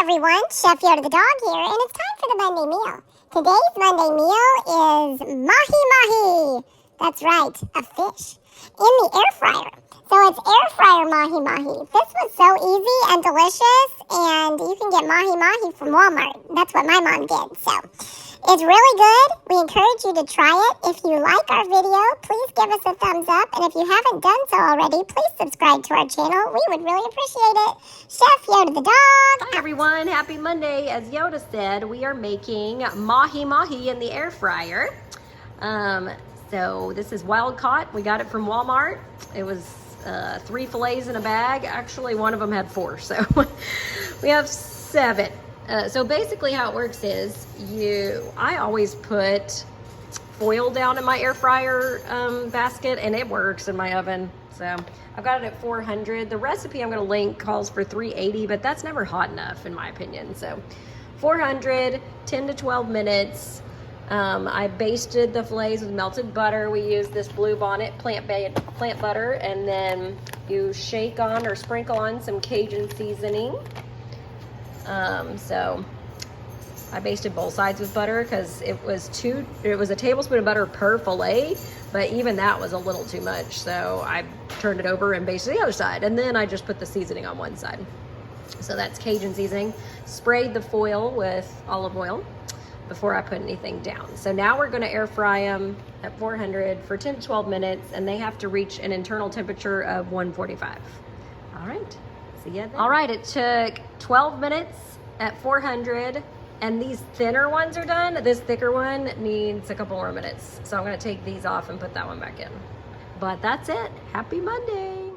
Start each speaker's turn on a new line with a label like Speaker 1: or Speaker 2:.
Speaker 1: everyone, Chef Yoda the dog here, and it's time for the Monday meal. Today's Monday meal is Mahi Mahi. That's right, a fish in the air fryer. So it's air fryer Mahi Mahi. This was so easy and delicious, and you can get Mahi Mahi from Walmart. That's what my mom did, so it's really good. We encourage you to try it. If you like our video, please give us a thumbs up, and if you haven't done so already, please subscribe to our channel. We would really appreciate it. Chef Yoda the dog.
Speaker 2: Hi everyone, happy Monday. As Yoda said, we are making Mahi Mahi in the air fryer. So this is wild caught. We got it from Walmart. It was 3 fillets in a bag. Actually, one of them had 4, so we have 7. So basically how it works is I always put foil down in my air fryer basket, and it works in my oven. So I've got it at 400. The recipe I'm going to link calls for 380, but that's never hot enough in my opinion. So 400, 10 to 12 minutes. I basted the fillets with melted butter. We used this Blue Bonnet plant butter, and then you shake on or sprinkle on some Cajun seasoning. So I basted both sides with butter because it was a tablespoon of butter per fillet, but even that was a little too much. So I turned it over and basted the other side, and then I just put the seasoning on one side. So that's Cajun seasoning. Sprayed the foil with olive oil before I put anything down. So now we're going to air fry them at 400 for 10 to 12 minutes, and they have to reach an internal temperature of 145. All right, see ya then. All right, it took 12 minutes at 400, and these thinner ones are done. This thicker one needs a couple more minutes. So I'm going to take these off and put that one back in. But that's it. Happy Monday.